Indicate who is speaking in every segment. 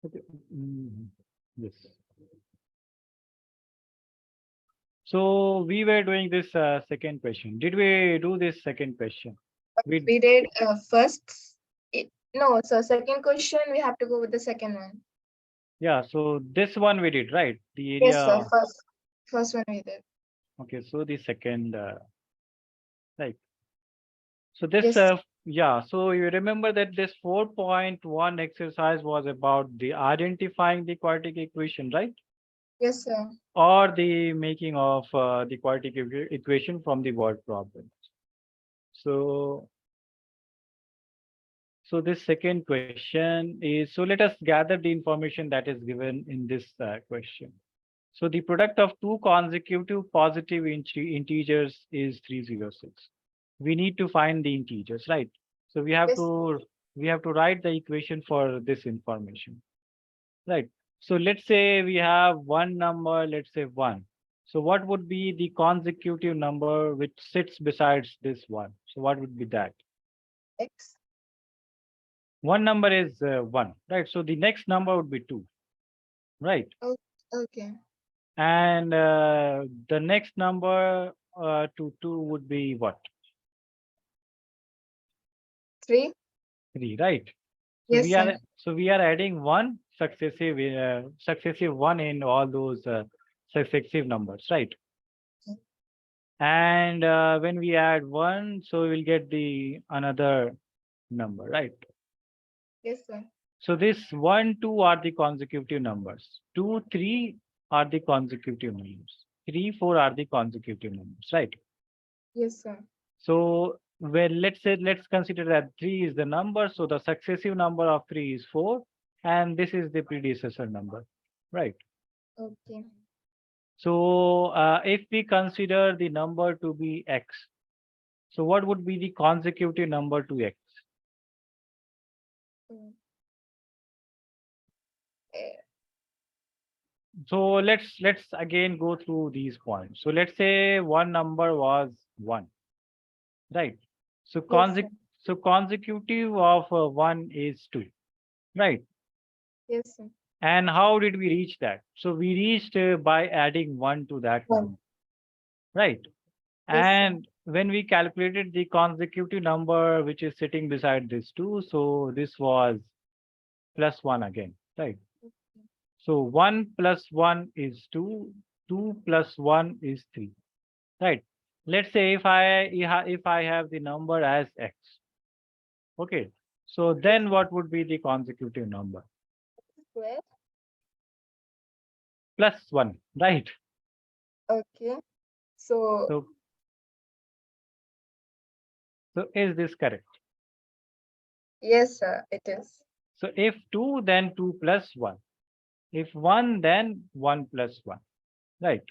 Speaker 1: Okay. Yes. So we were doing this second question. Did we do this second question? We
Speaker 2: We did first. No, so second question, we have to go with the second one.
Speaker 1: Yeah. So this one we did, right? The
Speaker 2: Yes, sir.
Speaker 1: area.
Speaker 2: First one we did.
Speaker 1: Okay. So the second, right. So this,
Speaker 2: Yes,
Speaker 1: yeah. So you remember that this 4.1 exercise was about the identifying the quadratic equation, right?
Speaker 2: yes, sir.
Speaker 1: Or the making of the quadratic equation from the word problem. So, so this second question is, so let us gather the information that is given in this question. So the product of two consecutive positive integers is 306. We need to find the integers, right? So
Speaker 2: Yes,
Speaker 1: we have to write the equation for this information, right? So let's say we have one number, let's say 1. So what would be the consecutive number which sits besides this one? So what would be that?
Speaker 2: X.
Speaker 1: One number is 1, right? So the next number would be 2, right?
Speaker 2: Oh, okay.
Speaker 1: And the next number to 2 would be what?
Speaker 2: 3.
Speaker 1: 3, right? So
Speaker 2: Yes, sir.
Speaker 1: we are adding one successive one in all those successive numbers, right? And when we add 1, so we'll get the another number, right?
Speaker 2: Yes, sir.
Speaker 1: So this 1, 2 are the consecutive numbers. 2, 3 are the consecutive numbers. 3, 4 are the consecutive numbers, right?
Speaker 2: Yes, sir.
Speaker 1: So well, let's consider that 3 is the number. So the successive number of 3 is 4, and this is the predecessor number, right?
Speaker 2: Okay.
Speaker 1: So if we consider the number to be x, so what would be the consecutive number to x?
Speaker 2: Mm. Eh,
Speaker 1: So let's again go through these points. So let's say one number was 1, right? So
Speaker 2: Yes, sir.
Speaker 1: consecutive of 1 is 2, right?
Speaker 2: Yes, sir.
Speaker 1: And how did we reach that? So we reached by adding 1 to that
Speaker 2: One.
Speaker 1: number, right?
Speaker 2: Yes, sir.
Speaker 1: And when we calculated the consecutive number which is sitting beside this 2, so this was plus 1 again, right? So 1 plus 1 is 2, 2 plus 1 is 3, right? Let's say if I have the number as x, okay. So
Speaker 2: Yes,
Speaker 1: then what would be the consecutive number?
Speaker 2: square.
Speaker 1: Plus 1, right?
Speaker 2: Okay. So,
Speaker 1: So so is this correct?
Speaker 2: yes, sir, it is.
Speaker 1: So if 2, then 2 plus 1. If 1, then 1 plus 1, right?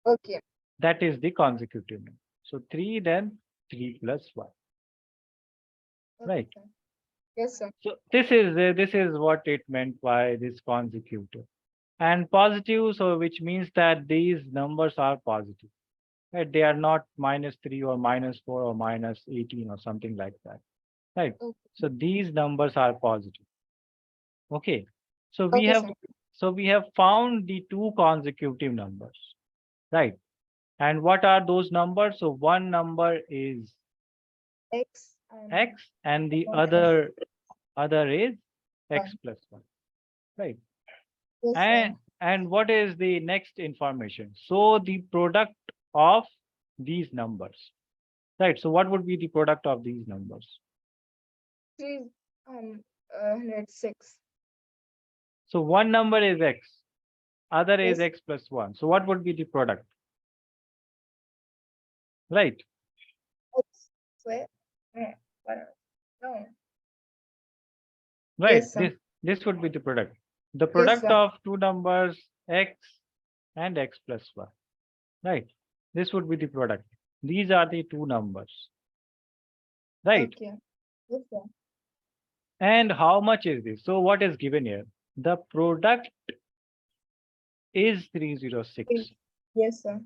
Speaker 2: Okay.
Speaker 1: That is the consecutive number. So 3, then 3 plus 1,
Speaker 2: Okay,
Speaker 1: right?
Speaker 2: sir. Yes, sir.
Speaker 1: So this is what it meant by this consecutive. And positive, so which means that these numbers are positive, right? They are not -3 or -4 or -18 or something like that, right?
Speaker 2: Okay.
Speaker 1: So these numbers are positive. Okay. So
Speaker 2: Okay, sir.
Speaker 1: we have found the two consecutive numbers, right? And what are those numbers? So one number is
Speaker 2: X and
Speaker 1: x, and the
Speaker 2: one S.
Speaker 1: other is x
Speaker 2: One.
Speaker 1: plus 1, right?
Speaker 2: Yes, sir.
Speaker 1: And what is the next information? So the product of these numbers, right? So what would be the product of these numbers?
Speaker 2: 3 106.
Speaker 1: So one number is x, other is
Speaker 2: Yes.
Speaker 1: x plus 1. So what would be the product, right?
Speaker 2: X square. No. One. No.
Speaker 1: Right.
Speaker 2: Yes, sir.
Speaker 1: This would be the product. The
Speaker 2: Yes,
Speaker 1: product
Speaker 2: sir.
Speaker 1: of two numbers x and x plus 1. Right. This would be the product. These are the two numbers. Right.
Speaker 2: Okay. Yes, sir.
Speaker 1: And how much is this? So what is given here? The product is
Speaker 2: Three.
Speaker 1: 306.
Speaker 2: Yes, sir.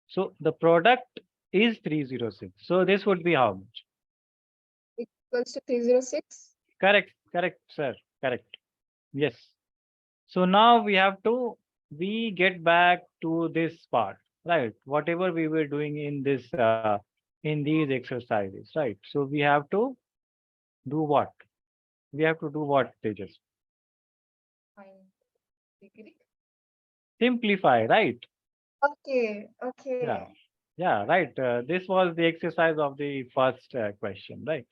Speaker 1: So the product is 306. So this would be how much?
Speaker 2: Equals to 306.
Speaker 1: Correct. Correct, sir. Correct. Yes. So now we get back to this part, right? Whatever we were doing in this, in these exercises, right? So we have to do what? We have to do what, Tejas?
Speaker 2: Fine. Degree.
Speaker 1: Simplify, right?
Speaker 2: Okay,
Speaker 1: Yeah,
Speaker 2: okay.
Speaker 1: yeah, right. This was the exercise of the first question, right?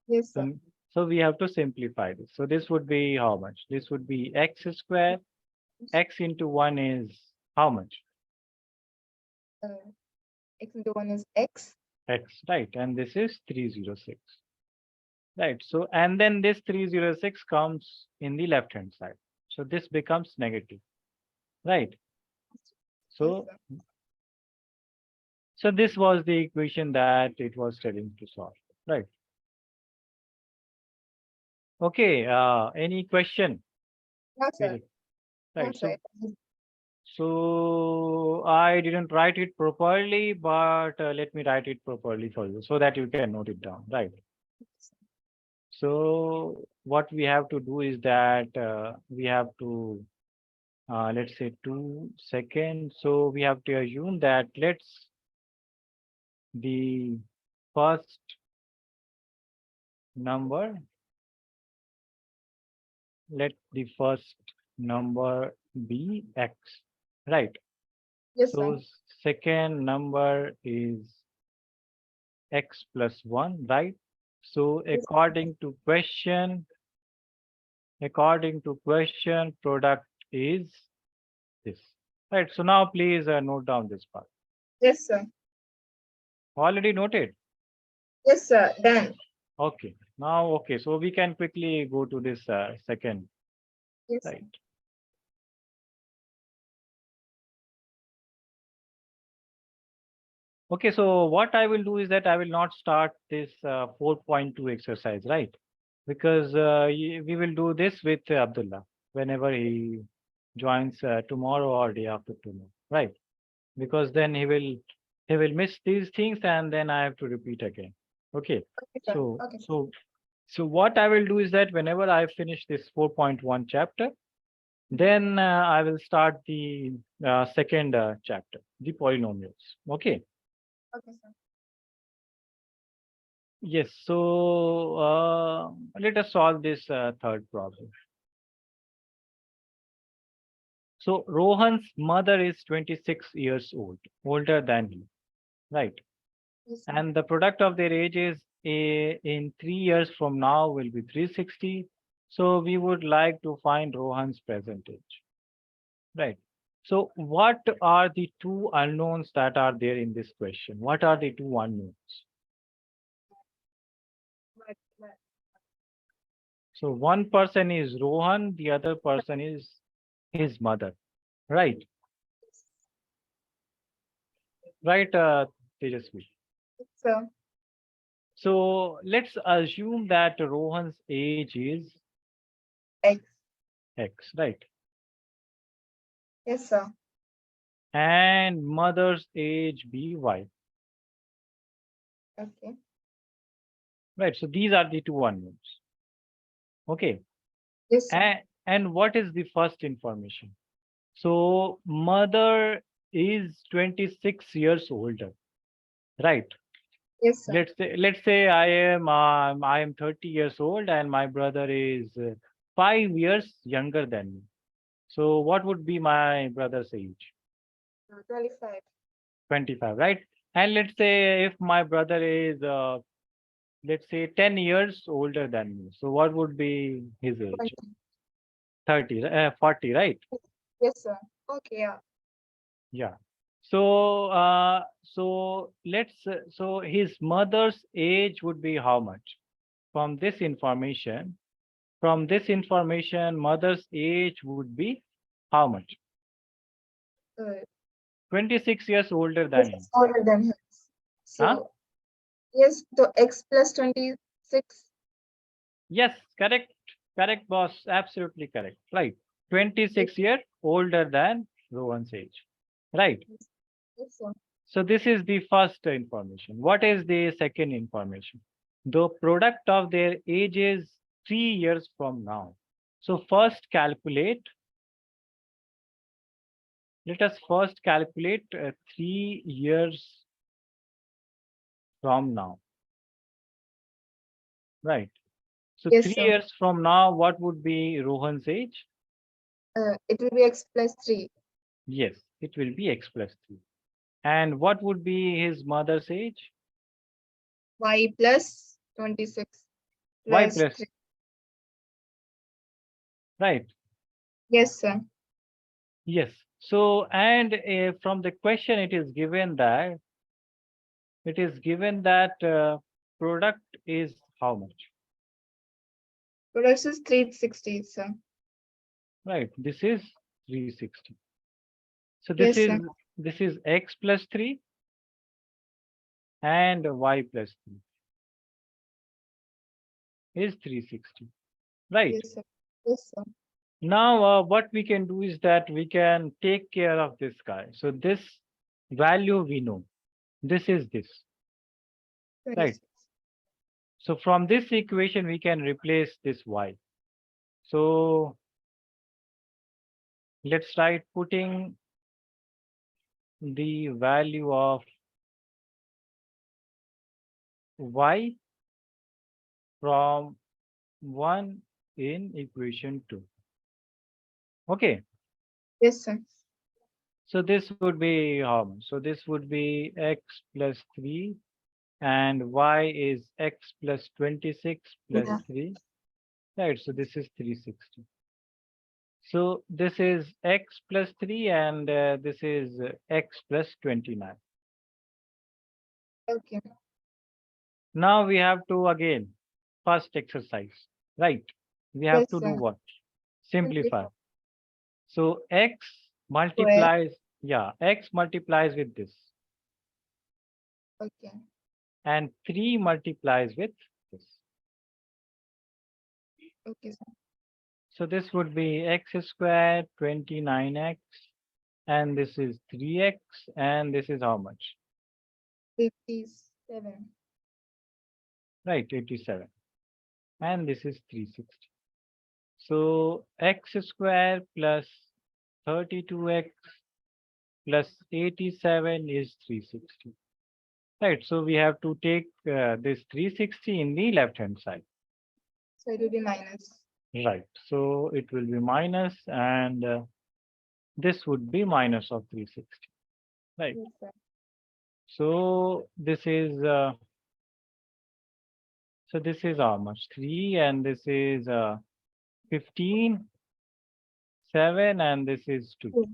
Speaker 2: Yes, sir.
Speaker 1: So, so we have to simplify this. So this would be how much? This would be x square. X into 1 is how much?
Speaker 2: Uh, X into 1 is X.
Speaker 1: X, right? And this is 306, right? So, and then this 306 comes in the left hand side. So this becomes negative, right?
Speaker 2: Yes,
Speaker 1: So,
Speaker 2: sir.
Speaker 1: so this was the equation that it was telling to solve, right? Okay, any question?
Speaker 2: No, sir.
Speaker 1: Tejas?
Speaker 2: No,
Speaker 1: Right.
Speaker 2: sir.
Speaker 1: So I didn't write it properly, but let me write it properly for you so that you can note it down, right? So what we have to do is that we have to, let's say 2 seconds. So we have to assume that the first number, let the first number be x, right?
Speaker 2: Yes, sir.
Speaker 1: So second number is x plus 1, right? So
Speaker 2: Yes,
Speaker 1: according to question, product is this. Right. So now please note down this part.
Speaker 2: yes, sir.
Speaker 1: Already noted.
Speaker 2: Yes, sir. Done.
Speaker 1: Okay. Now, okay. So we can quickly go to this second.
Speaker 2: Yes, sir.
Speaker 1: Right. Okay. So what I will do is that I will not start this 4.2 exercise, right? Because we will do this with Abdullah whenever he joins tomorrow or day after tomorrow, right? Because then he will miss these things and then I have to repeat again. Okay.
Speaker 2: Okay, sir.
Speaker 1: So
Speaker 2: Okay.
Speaker 1: so so what I will do is that whenever I finish this 4.1 chapter, then I will start the second chapter, the polynomials. Okay.
Speaker 2: Okay, sir.
Speaker 1: Yes. So let us solve this third problem. So Rohan's mother is 26 years old, older than he, right?
Speaker 2: Yes, sir.
Speaker 1: And the product of their ages in 3 years from now will be 360. So we would like to find Rohan's present age, right? So what are the two unknowns that are there in this question? What are the two unknowns?
Speaker 2: But
Speaker 1: So one person is Rohan, the other person is his mother, right? Right, Tejasvi.
Speaker 2: yes, sir.
Speaker 1: So let's assume that Rohan's age is
Speaker 2: X.
Speaker 1: X, right?
Speaker 2: Yes, sir.
Speaker 1: And mother's age be Y.
Speaker 2: Okay.
Speaker 1: Right. So these are the two unknowns. Okay.
Speaker 2: Yes, sir.
Speaker 1: And what is the first information? So mother is 26 years older. Right.
Speaker 2: Yes, sir.
Speaker 1: Let's say I am 30 years old and my brother is 5 years younger than me. So what would be my brother's age?
Speaker 2: 25.
Speaker 1: 25, right? And let's say if my brother is let's say 10 years older than me. So what would be his age?
Speaker 2: 20.
Speaker 1: 30, 40, right?
Speaker 2: Yes, sir. Okay, yeah.
Speaker 1: Yeah. So his mother's age would be how much? From this information, mother's age would be how much?
Speaker 2: Uh,
Speaker 1: 26 years older
Speaker 2: yes,
Speaker 1: than him.
Speaker 2: it's older than him.
Speaker 1: Huh?
Speaker 2: So, yes, so X plus 26.
Speaker 1: Yes, correct. Correct, boss. Absolutely correct. Right.
Speaker 2: Yes,
Speaker 1: 26 years older than Rohan's age. Right.
Speaker 2: yes, yes, sir.
Speaker 1: So this is the first information. What is the second information? The product of their age is 3 years from now. So first calculate Let us first calculate 3 years from now, right? So
Speaker 2: Yes,
Speaker 1: three
Speaker 2: sir.
Speaker 1: years from now, what would be Rohan's age?
Speaker 2: It will be x plus 3.
Speaker 1: Yes, it will be x plus 3. And what would be his mother's age?
Speaker 2: Y plus 26
Speaker 1: Y
Speaker 2: plus
Speaker 1: plus,
Speaker 2: 3.
Speaker 1: right?
Speaker 2: Yes, sir.
Speaker 1: Yes. So, and from the question, it is given that product is how much?
Speaker 2: Product is 360, sir.
Speaker 1: Right. This is 360. So this
Speaker 2: Yes,
Speaker 1: is
Speaker 2: sir.
Speaker 1: this is x plus 3 and y plus 3 is 360. Right.
Speaker 2: Yes, sir. Yes, sir.
Speaker 1: Now, what we can do is that we can take care of this guy. So this value we know. This is this. Right.
Speaker 2: 26.
Speaker 1: So from this equation, we can replace this y. So let's try putting the value of y from 1 in equation 2. Okay.
Speaker 2: Yes, sir.
Speaker 1: So this would be how much? So this would be x plus 3 and y is x plus 26 plus
Speaker 2: Yeah.
Speaker 1: 3. Right. So this is 360. So this is x plus 3 and this is x plus 29.
Speaker 2: Okay.
Speaker 1: Now we have to again first exercise, right? We have
Speaker 2: Yes,
Speaker 1: to do
Speaker 2: sir.
Speaker 1: what? Simplify. So
Speaker 2: Square.
Speaker 1: x multiplies with this
Speaker 2: Okay.
Speaker 1: and 3 multiplies with this.
Speaker 2: Okay, sir.
Speaker 1: So this would be x squared 29x and this is 3x and this is how much?
Speaker 2: 57.
Speaker 1: Right, 87. And this is 360. So x squared plus 32x plus 87 is 360. Right, so we have to take this 360 in the left hand side.
Speaker 2: So it will be minus.
Speaker 1: Right, so it will be minus and this would be minus of 360. Right,
Speaker 2: Yes, sir.
Speaker 1: so this is how much? 3 and this is 15, 7 and this is 2.
Speaker 2: Two.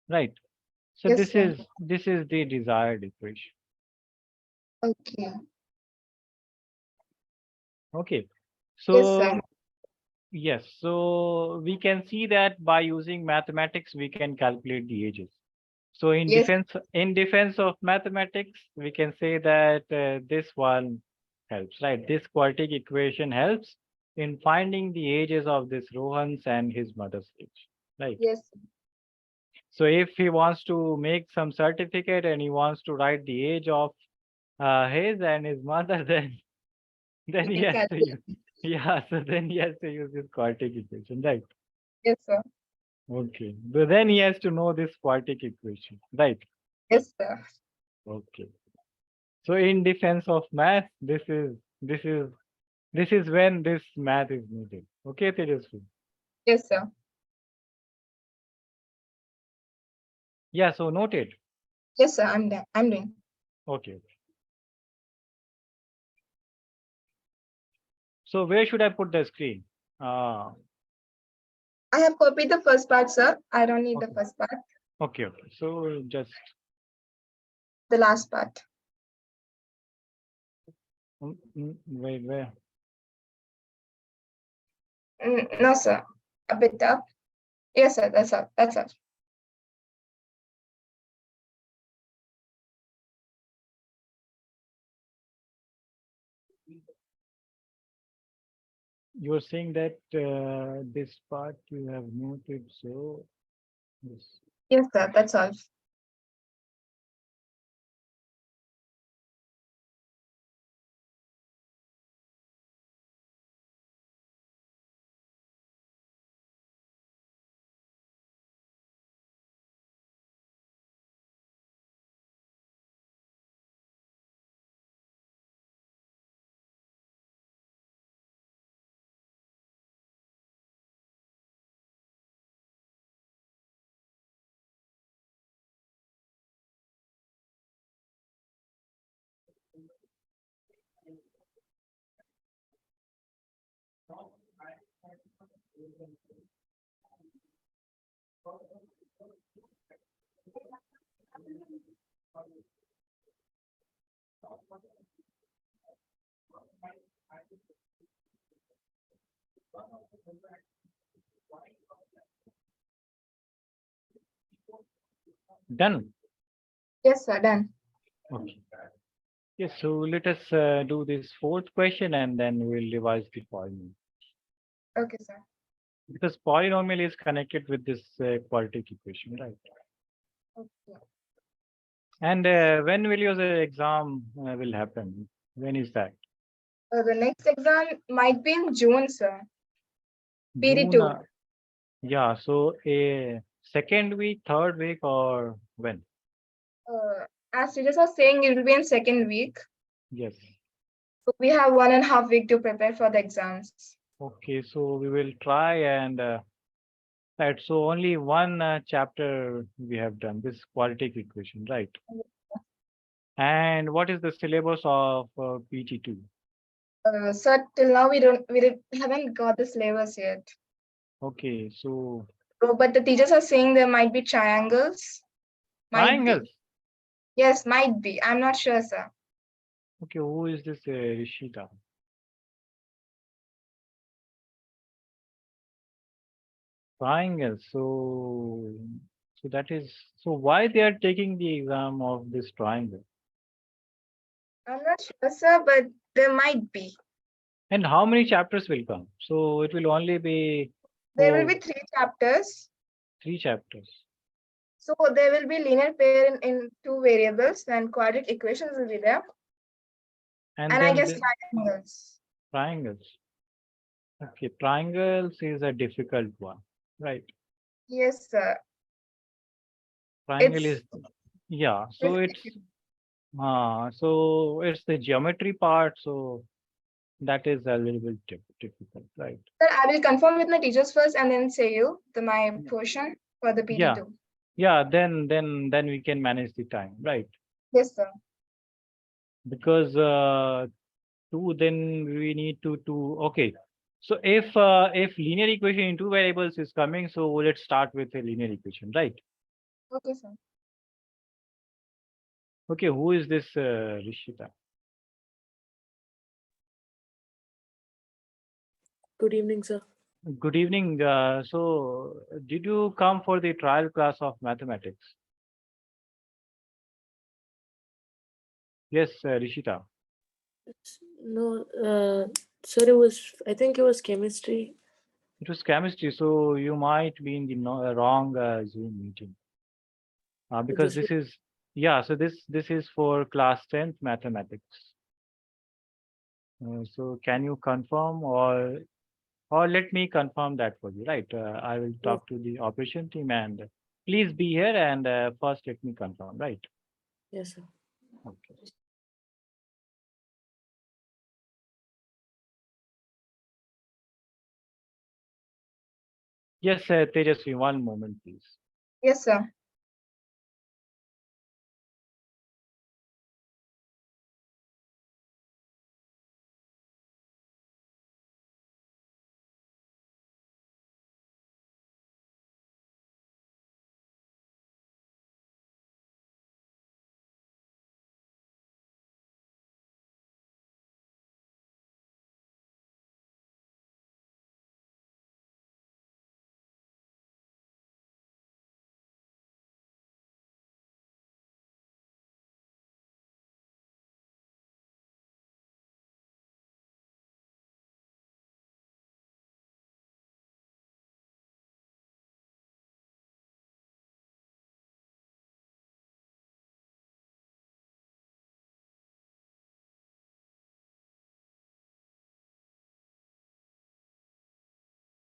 Speaker 1: Right. So
Speaker 2: Yes, sir.
Speaker 1: this is the desired equation.
Speaker 2: Okay.
Speaker 1: Okay.
Speaker 2: Yes,
Speaker 1: So
Speaker 2: sir.
Speaker 1: yes, so we can see that by using mathematics we can calculate the ages. So
Speaker 2: Yes.
Speaker 1: in defense of mathematics, we can say that this one helps, right? This quadratic equation helps in finding the ages of this Rohan's and his mother's age, right?
Speaker 2: Yes.
Speaker 1: So if he wants to make some certificate and he wants to write the age of his and his mother, then
Speaker 2: You
Speaker 1: he
Speaker 2: can
Speaker 1: has to
Speaker 2: calculate.
Speaker 1: use yeah. So then he has to use this quadratic equation, right?
Speaker 2: Yes, sir.
Speaker 1: Okay. But then he has to know this quadratic equation, right?
Speaker 2: Yes, sir.
Speaker 1: Okay. So in defense of math, this is when this math is needed. Okay, Tejasvi?
Speaker 2: Yes, sir.
Speaker 1: Yeah, so noted.
Speaker 2: Yes, sir. I'm done. I'm doing.
Speaker 1: Okay. So where should I put the screen?
Speaker 2: I have copied the first part, sir. I don't need the
Speaker 1: Okay.
Speaker 2: first part.
Speaker 1: Okay, okay. So just
Speaker 2: The last part.
Speaker 1: wait, where?
Speaker 2: No, sir. A bit up. Yes, sir. That's all. That's all.
Speaker 1: You're saying that this part you have noted, so this.
Speaker 2: Yes, sir. That's all.
Speaker 1: Done.
Speaker 2: Yes, sir. Done.
Speaker 1: Okay. Yes, so let us do this fourth question and then we'll revise the polynomial.
Speaker 2: Okay, sir.
Speaker 1: Because polynomial is connected with this quadratic equation, right?
Speaker 2: Okay.
Speaker 1: And when will your exam will happen? When is that?
Speaker 2: The next exam might be in June, sir.
Speaker 1: June.
Speaker 2: PD2.
Speaker 1: Yeah, so a second week, third week, or when?
Speaker 2: As teachers are saying, it will be in second week.
Speaker 1: Yes.
Speaker 2: So we have 1.5 week to prepare for the exams.
Speaker 1: Okay, so we will try and right. So only one chapter we have done this quadratic equation, right? And what is the syllabus of PT2?
Speaker 2: Sir, till now haven't got the syllabus yet.
Speaker 1: Okay, so
Speaker 2: But the teachers are saying there might be triangles. Might be.
Speaker 1: triangles.
Speaker 2: Yes, might be. I'm not sure, sir.
Speaker 1: Okay, who is this Rishita? Triangles. So that is so why they are taking the exam of this triangle?
Speaker 2: I'm not sure, sir, but there might be.
Speaker 1: And how many chapters will come? So it will only be
Speaker 2: There will
Speaker 1: for
Speaker 2: be 3 chapters.
Speaker 1: 3 chapters.
Speaker 2: So there will be linear pair in 2 variables, and quadratic equations will be there.
Speaker 1: And
Speaker 2: And I
Speaker 1: then
Speaker 2: guess
Speaker 1: the
Speaker 2: triangles.
Speaker 1: triangles. Okay, triangles is a difficult one, right?
Speaker 2: Yes, sir.
Speaker 1: Triangle
Speaker 2: It's
Speaker 1: is yeah.
Speaker 2: tricky.
Speaker 1: So it's the geometry part. So that is a little bit difficult, right?
Speaker 2: Sir, I will confirm with my teachers first and then say you my
Speaker 1: Yeah.
Speaker 2: portion for the
Speaker 1: Yeah,
Speaker 2: PT2.
Speaker 1: yeah. Then we can manage the time, right?
Speaker 2: Yes, sir.
Speaker 1: Because two, then we need to two. Okay. So if linear equation in 2 variables is coming, so let's start with a linear equation, right?
Speaker 2: Okay, sir.
Speaker 1: Okay, who is this Rishita?
Speaker 3: Good evening, sir.
Speaker 1: Good evening. So did you come for the trial class of mathematics? Yes, Rishita.
Speaker 3: No, sir, I think it was chemistry.
Speaker 1: It was chemistry, so you might be in the wrong Zoom meeting. Because
Speaker 3: This
Speaker 1: this is yeah. So this is for class 10th mathematics. So can you confirm or let me confirm that for you, right? I will
Speaker 3: was,
Speaker 1: talk to the operation team and please be here and first let me confirm, right?
Speaker 3: yes, sir.
Speaker 1: Okay. Yes, Tejasvi, one moment, please.
Speaker 2: Yes, sir.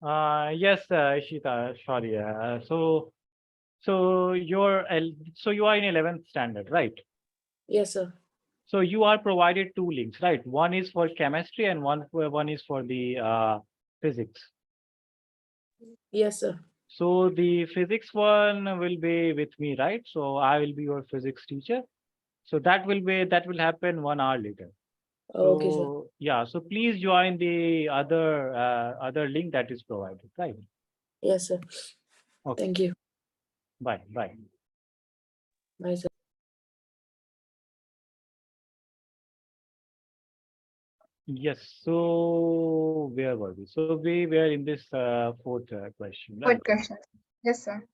Speaker 1: Yes, Ishita, sorry. So you are in 11th standard, right?
Speaker 3: Yes, sir.
Speaker 1: So you are provided 2 links, right? One is for chemistry and one is for the physics.
Speaker 3: Yes, sir.
Speaker 1: So the physics one will be with me, right? So I will be your physics teacher. So that will happen 1 hour later.
Speaker 3: Okay, sir.
Speaker 1: So yeah, so please join the other link that is provided, right?
Speaker 3: Yes, sir.
Speaker 1: Okay,
Speaker 3: Thank you.
Speaker 1: bye, bye.
Speaker 3: Bye, sir.
Speaker 1: Yes, so where were we? So we were in this fourth question, right?
Speaker 2: What question? Yes, sir.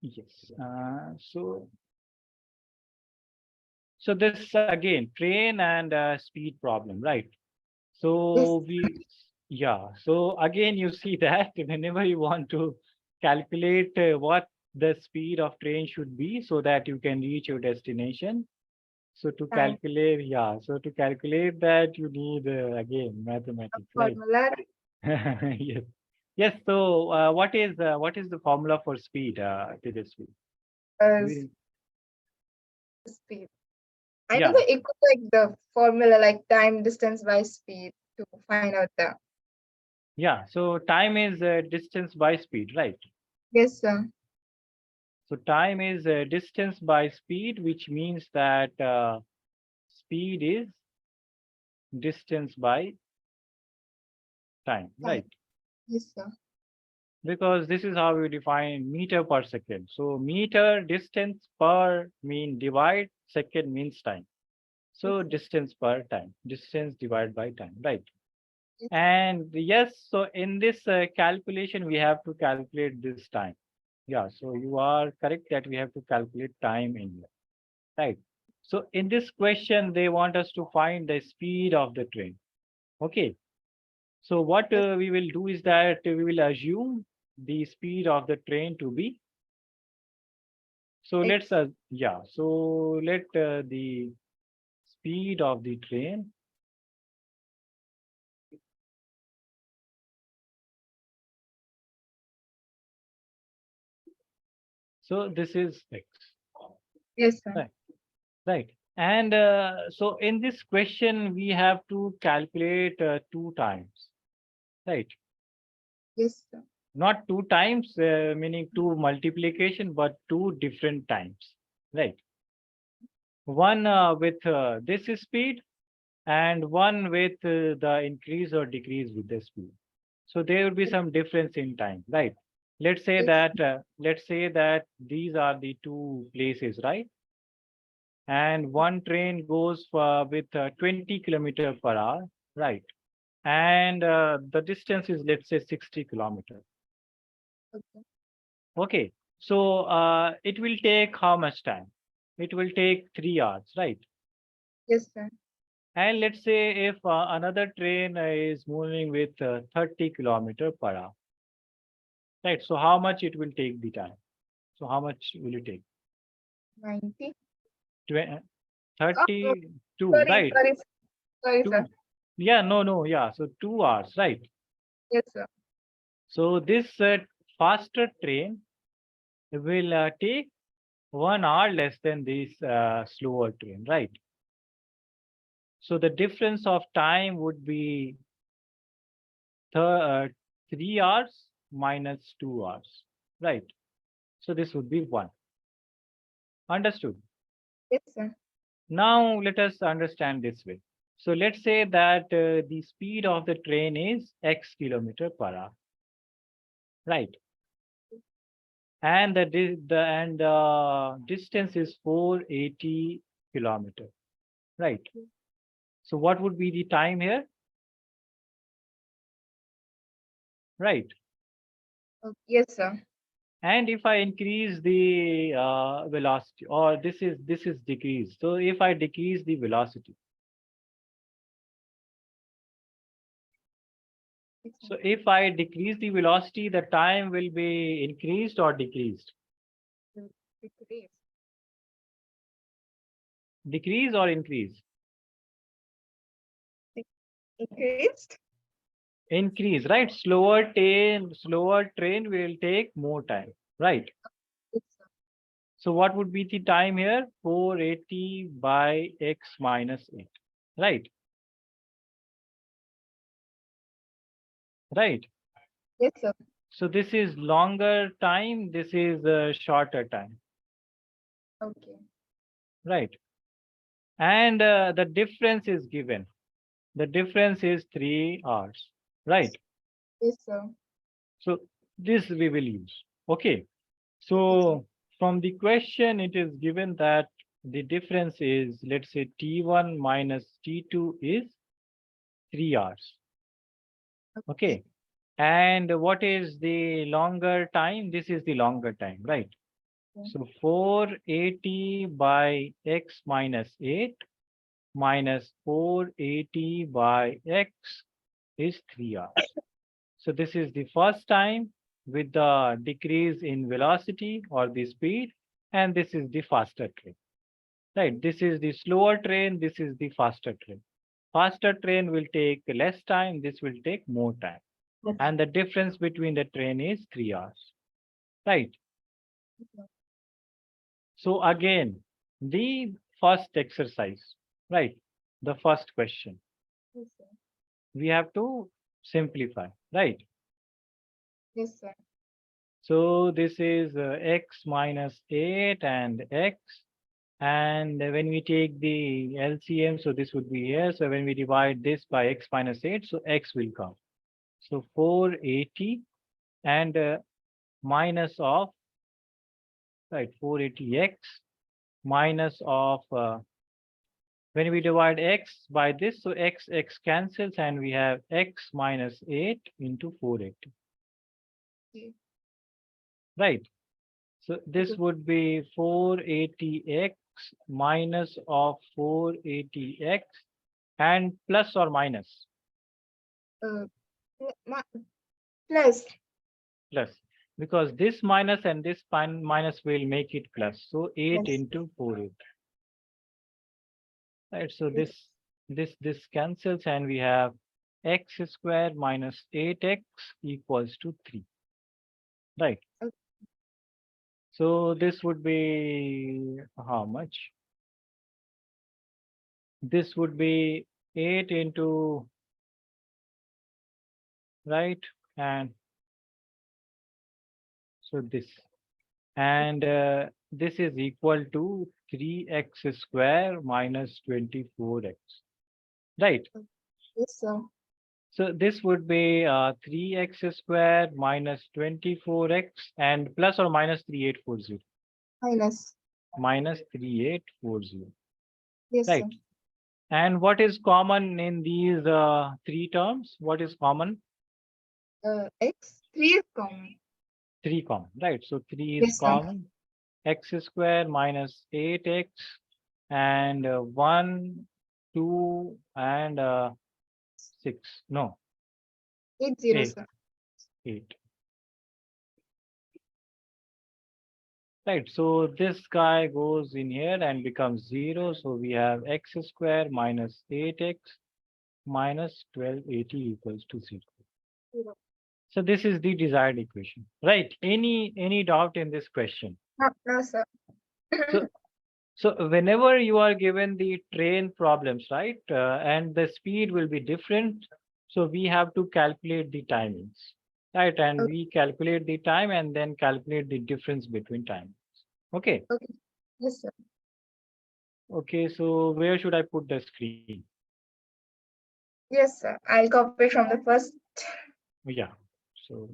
Speaker 1: Yes. So this again, train and speed problem, right?
Speaker 2: Yes,
Speaker 1: So yeah. So again, you see that whenever you want to calculate what the speed of train should be so that you can reach your destination. So to
Speaker 2: time.
Speaker 1: calculate, yeah. So to calculate that, you need again
Speaker 2: A
Speaker 1: mathematics, right?
Speaker 2: formula
Speaker 1: Yes. Yes. So what is the formula for speed? To this speed?
Speaker 2: is speed. I know
Speaker 1: Yeah.
Speaker 2: the equal like the formula like time distance by speed to find out the.
Speaker 1: Yeah. So time is distance by speed, right?
Speaker 2: Yes, sir.
Speaker 1: So time is distance by speed, which means that speed is distance by time,
Speaker 2: Time.
Speaker 1: right?
Speaker 2: Yes, sir.
Speaker 1: Because this is how we define meter per second. So meter distance per mean divide second means time.
Speaker 2: Yes,
Speaker 1: So
Speaker 2: sir.
Speaker 1: distance per time, distance divided by time, right?
Speaker 2: Yes,
Speaker 1: And yes, so in this calculation, we have to calculate this time. Yeah, so you are correct that we have to calculate time in here, right? So in this question, they want us to find the speed of the train. Okay. So what
Speaker 2: yes,
Speaker 1: we will do is that we will assume the speed of the train to be. So let's
Speaker 2: X.
Speaker 1: yeah. So let the speed of the train. So this is X.
Speaker 2: Yes, sir.
Speaker 1: Right. Right. And so in this question, we have to calculate two times, right?
Speaker 2: Yes, sir.
Speaker 1: Not two times, meaning two multiplication, but two different times, right? One with this speed and one with the increase or decrease with the speed. So there will be some difference in time, right?
Speaker 2: Yes,
Speaker 1: Let's say that these are the two places, right? And one train goes with 20 kilometer per hour, right? And the distance is, let's say, 60 kilometers.
Speaker 2: okay.
Speaker 1: Okay, so it will take how much time? It will take 3 hours, right?
Speaker 2: Yes, sir.
Speaker 1: And let's say if another train is moving with 30 kilometer per hour, right? So how much it will take the time? So how much will it take?
Speaker 2: 90.
Speaker 1: Tw-
Speaker 2: Oh,
Speaker 1: 32,
Speaker 2: sorry,
Speaker 1: right?
Speaker 2: sorry, sorry, sir.
Speaker 1: Two. Yeah, no, yeah. So 2 hours, right?
Speaker 2: Yes, sir.
Speaker 1: So this faster train will take 1 hour less than this slower train, right? So the difference of time would be th 3 hours minus 2 hours, right? So this would be one. Understood?
Speaker 2: Yes, sir.
Speaker 1: Now let us understand this way. So let's say that the speed of the train is x kilometer per hour, right? And distance is 480 kilometer, right? So what would be the time here, right?
Speaker 2: Yes, sir.
Speaker 1: And if I increase the velocity, or this is decrease. So if I decrease the velocity,
Speaker 2: Yes, sir.
Speaker 1: so if I decrease the velocity, the time will be increased or decreased.
Speaker 2: Decrease.
Speaker 1: Decrease or increase?
Speaker 2: Increased.
Speaker 1: Increase, right? Slower train will take more time, right?
Speaker 2: Yes, sir.
Speaker 1: So what would be the time here? 480 by x minus 8, right? Right.
Speaker 2: Yes, sir.
Speaker 1: So this is longer time. This is shorter time.
Speaker 2: Okay.
Speaker 1: right? And the difference is given. The difference is 3 hours, right?
Speaker 2: Yes, sir.
Speaker 1: So this we will use. Okay.
Speaker 2: Okay, sir.
Speaker 1: So from the question, it is given that the difference is, let's say, T1 minus T2 is 3 hours. Okay. And what is the longer time? This is the longer time, right?
Speaker 2: Okay.
Speaker 1: So 480 by x minus 8 minus 480 by x is 3 hours. So this is the first time with the decrease in velocity or the speed, and this is the faster train, right? This is the slower train, this is the faster train. Faster train will take less time, this will take more time.
Speaker 3: Yes.
Speaker 1: And the difference between the train is 3 hours, right? So again, the first exercise, right? The first question,
Speaker 2: Yes, sir.
Speaker 1: we have to simplify, right?
Speaker 2: Yes, sir.
Speaker 1: So this is x minus 8 and x. And when we take the LCM, so this would be here. So when we divide this by x minus 8, so x will come. So 480 and minus of, right, 480x minus of, when we divide x by this, so x cancels and we have x minus 8 into 480,
Speaker 2: Okay.
Speaker 1: right? So this would be 480x minus of 480x and plus or minus,
Speaker 2: Uh, plus.
Speaker 1: plus, because this minus and this minus will make it plus. So 8
Speaker 2: Yes.
Speaker 1: into 480, right? So
Speaker 2: Yes.
Speaker 1: this cancels and we have x square minus 8x equals to 3, right?
Speaker 2: Okay.
Speaker 1: So this would be how much? This would be 8 into, right? And so this, and this is equal to 3x square minus 24x, right?
Speaker 2: Yes, sir.
Speaker 1: So this would be 3x square minus 24x and plus or minus 3840,
Speaker 2: Minus.
Speaker 1: minus 3840,
Speaker 2: Yes,
Speaker 1: right?
Speaker 2: sir.
Speaker 1: And what is common in these three terms? What is common?
Speaker 2: X. 3 is common.
Speaker 1: 3 common, right? So 3 is
Speaker 2: Yes, sir.
Speaker 1: common. X square minus 8x and 1, 2 and 6. No,
Speaker 2: 80,
Speaker 1: 8,
Speaker 2: sir.
Speaker 1: 8. Right. So this guy goes in here and becomes 0. So we have x square minus 8x minus 1280 equals to 0.
Speaker 2: Zero.
Speaker 1: So this is the desired equation, right? Any doubt in this question?
Speaker 2: No, no, sir.
Speaker 1: So so whenever you are given the train problems, right, and the speed will be different, so we have to calculate the timings, right? And
Speaker 2: Okay.
Speaker 1: we calculate the time and then calculate the difference between time. Okay.
Speaker 2: Okay. Yes, sir.
Speaker 1: Okay. So where should I put the screen?
Speaker 2: Yes, sir. I'll copy from the first.
Speaker 1: Yeah. So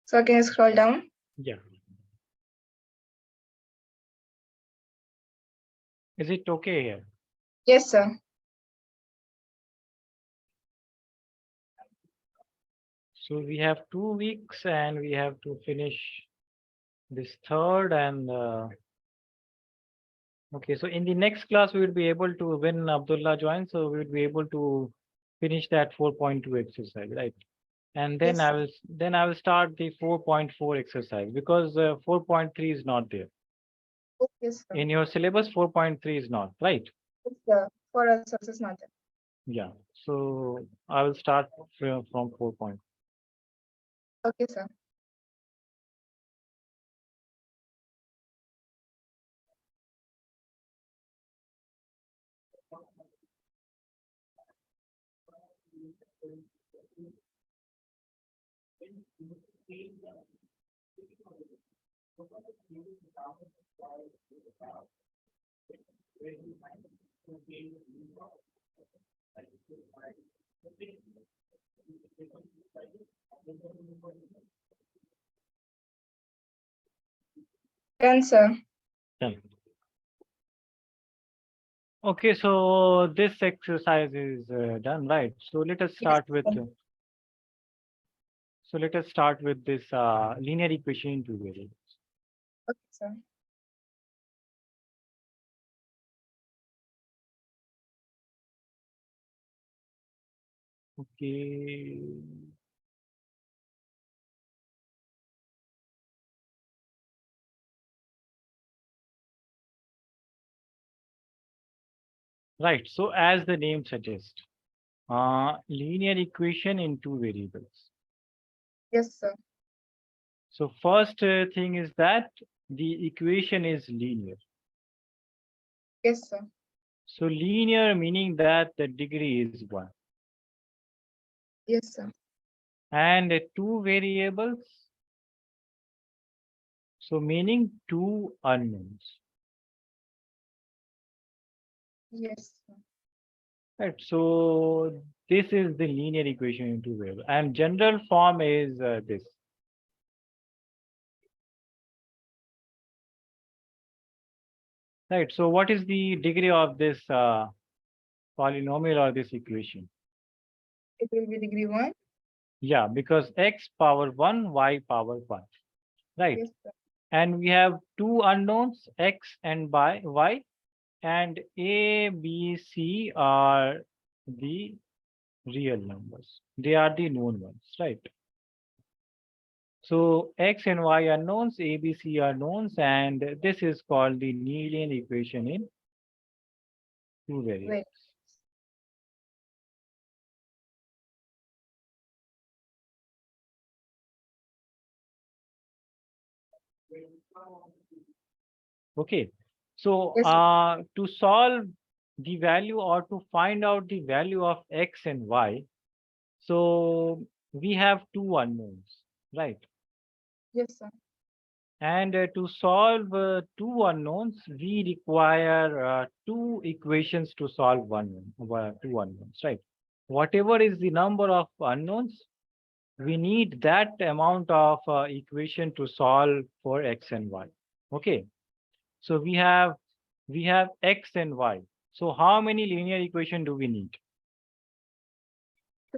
Speaker 2: So can you scroll down?
Speaker 1: yeah. Is it okay here?
Speaker 2: Yes, sir.
Speaker 1: So we have 2 weeks and we have to finish this third and okay, so in the next class we will be able to, when Abdullah joins, so we will be able to finish that 4.2 exercise, right? And then
Speaker 2: Yes,
Speaker 1: I will start the 4.4 exercise because 4.3 is not there.
Speaker 2: okay, sir.
Speaker 1: In your syllabus, 4.3 is not, right?
Speaker 2: Yes, sir. For us, success not there.
Speaker 1: Yeah. So I will start from 4 point.
Speaker 2: Okay, sir. Done, sir.
Speaker 1: Done. Okay, so this exercise is done, right? So let us
Speaker 2: Yes,
Speaker 1: start with
Speaker 2: sir.
Speaker 1: this linear equation in two variables.
Speaker 2: Okay, sir.
Speaker 1: Okay. Right. So as the name suggests, linear equation in two variables.
Speaker 2: Yes, sir.
Speaker 1: So first thing is that the equation is linear.
Speaker 2: Yes, sir.
Speaker 1: So linear meaning that the degree is 1.
Speaker 2: Yes, sir.
Speaker 1: And two variables, so meaning two unknowns.
Speaker 2: Yes, sir.
Speaker 1: Right. So this is the linear equation in two variables. And general form is this. Right. So what is the degree of this polynomial or this equation?
Speaker 2: It will be degree 1.
Speaker 1: Yeah, because x power 1, y power 1. Right.
Speaker 2: Yes, sir.
Speaker 1: And we have two unknowns, x and y, and a, b, c are the real numbers. They are the known ones, right? So x and y are knowns, a, b, c are knowns, and this is called the linear equation in two variables.
Speaker 2: Wait.
Speaker 1: Okay. So
Speaker 2: Yes, sir.
Speaker 1: to solve the value or to find out the value of x and y, so we have two unknowns, right?
Speaker 2: Yes, sir.
Speaker 1: And to solve two unknowns, we require two equations to solve two unknowns, right? Whatever is the number of unknowns, we need that amount of equation to solve for x and y. Okay, so we have x and y. So how many linear equation do we need?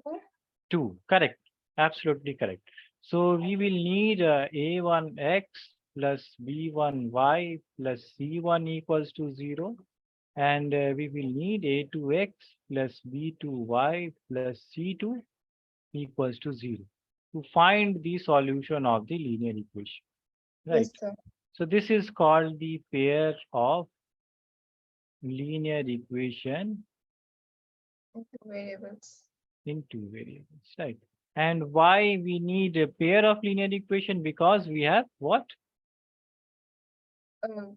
Speaker 2: 2.
Speaker 1: Two, correct. Absolutely correct. So we will need a1x plus b1y plus c1 equals to 0. And we will need a2x plus b2y plus c2 equals to 0 to find the solution of the linear equation, right?
Speaker 2: Yes, sir.
Speaker 1: So this is called the pair of linear equation
Speaker 2: Into variables.
Speaker 1: in two variables, right? And why we need a pair of linear equation? Because we have what?
Speaker 2: 2.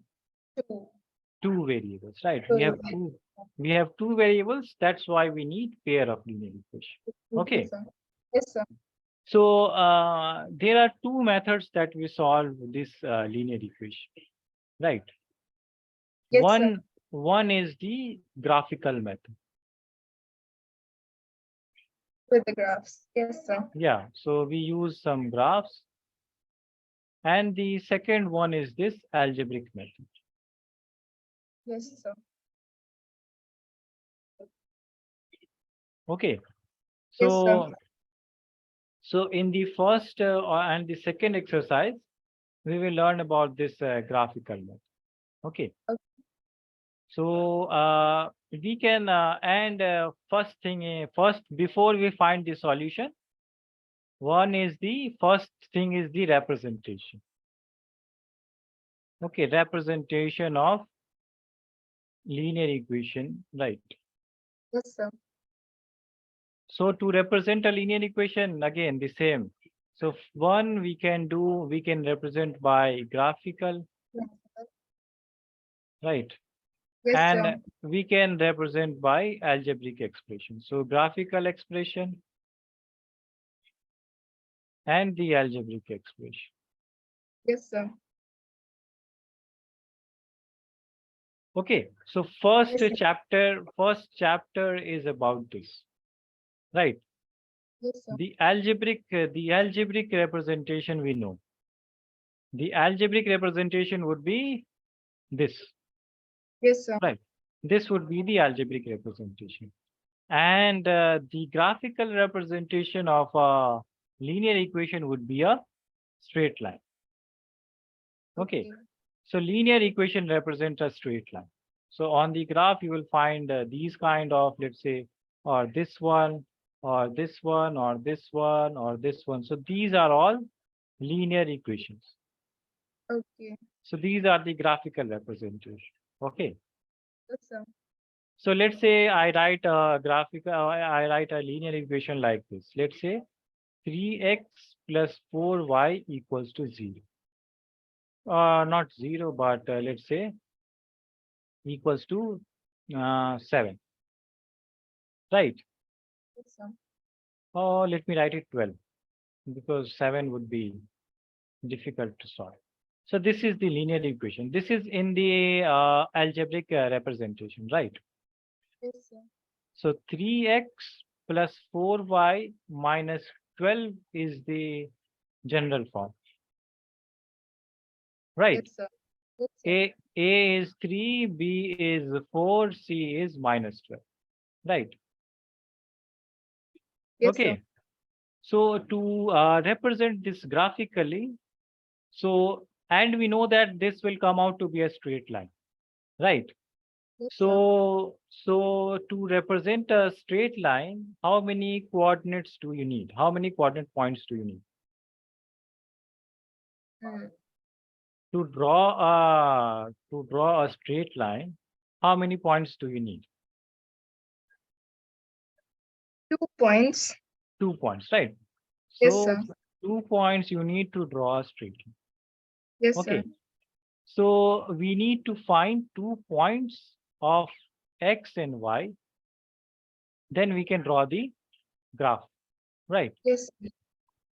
Speaker 1: Two variables, right?
Speaker 2: So,
Speaker 1: We have two variables. That's why we need pair of linear equation.
Speaker 2: okay,
Speaker 1: Okay.
Speaker 2: sir. Yes, sir.
Speaker 1: So there are two methods that we solve this linear equation, right?
Speaker 2: Yes, sir.
Speaker 1: One is the graphical method.
Speaker 2: With the graphs. Yes, sir.
Speaker 1: Yeah, so we use some graphs. And the second one is this algebraic method.
Speaker 2: Yes, sir.
Speaker 1: Okay.
Speaker 2: Yes, sir.
Speaker 1: So in the first and the second exercise, we will learn about this graphical method. Okay.
Speaker 2: Okay.
Speaker 1: So we can first thing first before we find the solution, one is the first thing is the representation. Okay, representation of linear equation, right?
Speaker 2: Yes, sir.
Speaker 1: So to represent a linear equation, again the same. So one we can represent by graphical,
Speaker 2: Yes, sir.
Speaker 1: right?
Speaker 2: Yes,
Speaker 1: And
Speaker 2: sir.
Speaker 1: we can represent by algebraic expression. So graphical expression and the algebraic expression.
Speaker 2: Yes, sir.
Speaker 1: Okay, so
Speaker 2: Yes, sir.
Speaker 1: first chapter is about this, right?
Speaker 2: Yes, sir.
Speaker 1: The algebraic representation we know. The algebraic representation would be this,
Speaker 2: Yes, sir.
Speaker 1: right? This would be the algebraic representation. And the graphical representation of a linear equation would be a straight line. Okay. So linear equation represents a straight line. So on the graph, you will find these kind of, let's say, or this one, or this one, or this one, or this one. So these are all linear equations.
Speaker 2: Okay.
Speaker 1: So these are the graphical representation. Okay.
Speaker 2: Yes, sir.
Speaker 1: So let's say I write a I write a linear equation like this. Let's say 3x plus 4y equals to 0. Not 0, but let's say equals to 7. Right.
Speaker 2: Yes, sir.
Speaker 1: Oh, let me write it 12 because 7 would be difficult to solve. So this is the linear equation. This is in the algebraic representation, right?
Speaker 2: Yes, sir.
Speaker 1: So 3x plus 4y minus 12 is the general form, right?
Speaker 2: Yes, sir. Yes, sir.
Speaker 1: A is 3, B is 4, C is minus 12, right?
Speaker 2: Yes, sir.
Speaker 1: Okay. So to represent this graphically, so and we know that this will come out to be a straight line, right?
Speaker 2: Yes, sir.
Speaker 1: So to represent a straight line, how many coordinates do you need? How many coordinate points do you need?
Speaker 2: Mm.
Speaker 1: To draw a straight line, how many points do you need?
Speaker 2: 2 points.
Speaker 1: 2 points, right?
Speaker 2: Yes,
Speaker 1: So
Speaker 2: sir.
Speaker 1: 2 points you need to draw a straight line.
Speaker 2: Yes, sir.
Speaker 1: Okay. So we need to find 2 points of x and y. Then we can draw the graph, right?
Speaker 2: Yes, sir.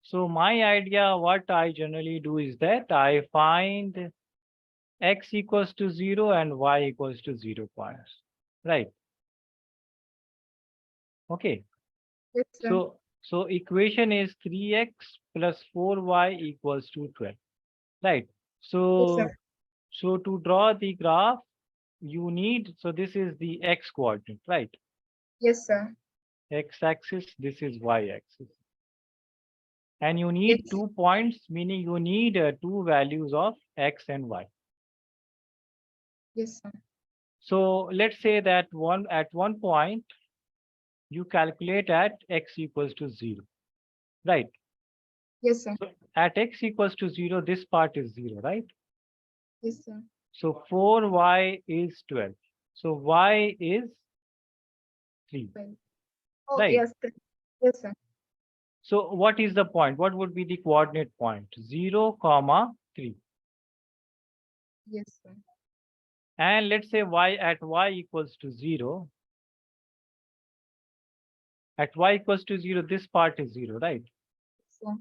Speaker 1: So my idea, what I generally do is that I find x equals to 0 and y equals to 0 points, right? Okay.
Speaker 2: Yes, sir.
Speaker 1: So equation is 3x plus 4y equals to 12, right?
Speaker 2: Yes,
Speaker 1: So
Speaker 2: sir.
Speaker 1: so to draw the graph, you need, so this is the x coordinate, right?
Speaker 2: Yes, sir.
Speaker 1: X-axis, this is y-axis. And you
Speaker 2: Yes,
Speaker 1: need 2 points, meaning you need 2 values of x and y.
Speaker 2: yes, sir.
Speaker 1: So let's say that at one point, you calculate at x equals to 0, right?
Speaker 2: Yes, sir.
Speaker 1: So at x equals to 0, this part is 0, right?
Speaker 2: Yes, sir.
Speaker 1: So 4y is 12. So y is 3,
Speaker 2: Well, oh,
Speaker 1: right?
Speaker 2: yes, sir. Yes, sir.
Speaker 1: So what is the point? What would be the coordinate point? 0, comma 3.
Speaker 2: Yes, sir.
Speaker 1: And let's say y equals to 0. At y equals to 0, this part is 0, right?
Speaker 2: Yes, sir.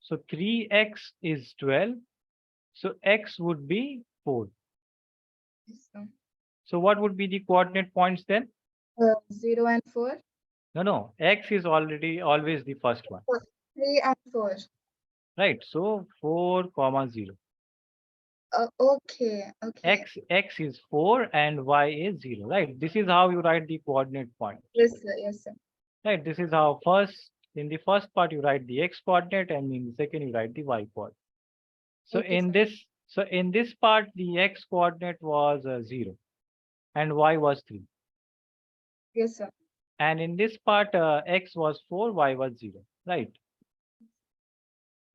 Speaker 1: So 3x is 12. So x would be 4.
Speaker 2: Yes, sir.
Speaker 1: So what would be the coordinate points then?
Speaker 2: 0 and 4.
Speaker 1: No, x is always the first one,
Speaker 2: 3 and 4.
Speaker 1: right? So 4, comma 0.
Speaker 2: Okay. Okay.
Speaker 1: X is 4 and y is 0, right? This is how you write the coordinate point,
Speaker 2: Yes, sir. Yes, sir.
Speaker 1: right? This is how first In the first part, you write the x coordinate, and in the second, you write the y coordinate. So
Speaker 2: Okay,
Speaker 1: in
Speaker 2: sir.
Speaker 1: this part, the x coordinate was 0 and y was 3.
Speaker 2: Yes, sir.
Speaker 1: And in this part, x was 4, y was 0, right?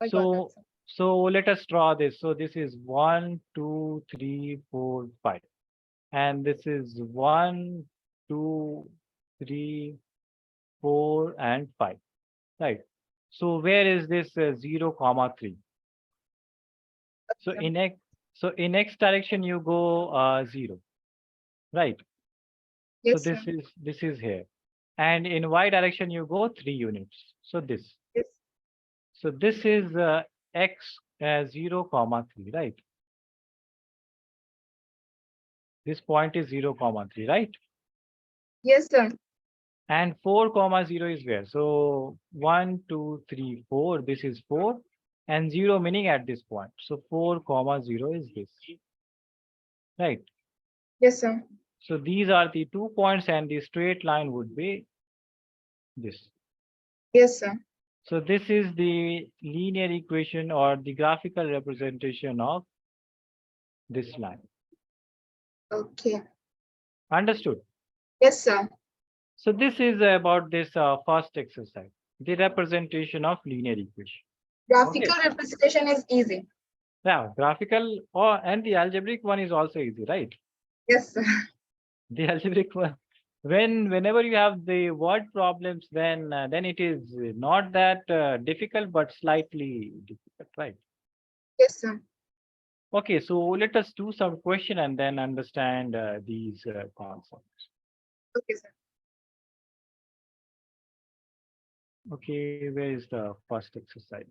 Speaker 2: I got that,
Speaker 1: So,
Speaker 2: sir.
Speaker 1: so let us draw this. So this is 1, 2, 3, 4, 5. And this is 1, 2, 3, 4, and 5, right? So where is this 0, comma 3? So
Speaker 2: Okay.
Speaker 1: in x direction, you go 0, right? So
Speaker 2: Yes, sir.
Speaker 1: this is here. And in y direction, you go 3 units. So this.
Speaker 2: Yes.
Speaker 1: So this is x 0, comma 3, right? This point is 0, comma 3, right?
Speaker 2: Yes, sir.
Speaker 1: And 4, comma 0 is where? So 1, 2, 3, 4. This is 4. And 0 meaning at this point. So 4, comma 0 is this. Right.
Speaker 2: Yes, sir.
Speaker 1: So these are the 2 points, and the straight line would be this.
Speaker 2: Yes, sir.
Speaker 1: So this is the linear equation or the graphical representation of this line.
Speaker 2: Okay.
Speaker 1: Understood?
Speaker 2: Yes, sir.
Speaker 1: So this is about this first exercise, the representation of linear equation.
Speaker 2: Graphical representation is easy.
Speaker 1: Yeah, graphical and the algebraic one is also easy, right?
Speaker 2: Yes, sir.
Speaker 1: The algebraic one, whenever you have the word problems, then it is not that difficult, but slightly difficult, right?
Speaker 2: Yes, sir.
Speaker 1: Okay, so let us do some question and then understand these concepts.
Speaker 2: Okay, sir.
Speaker 1: Okay, where is the first exercise?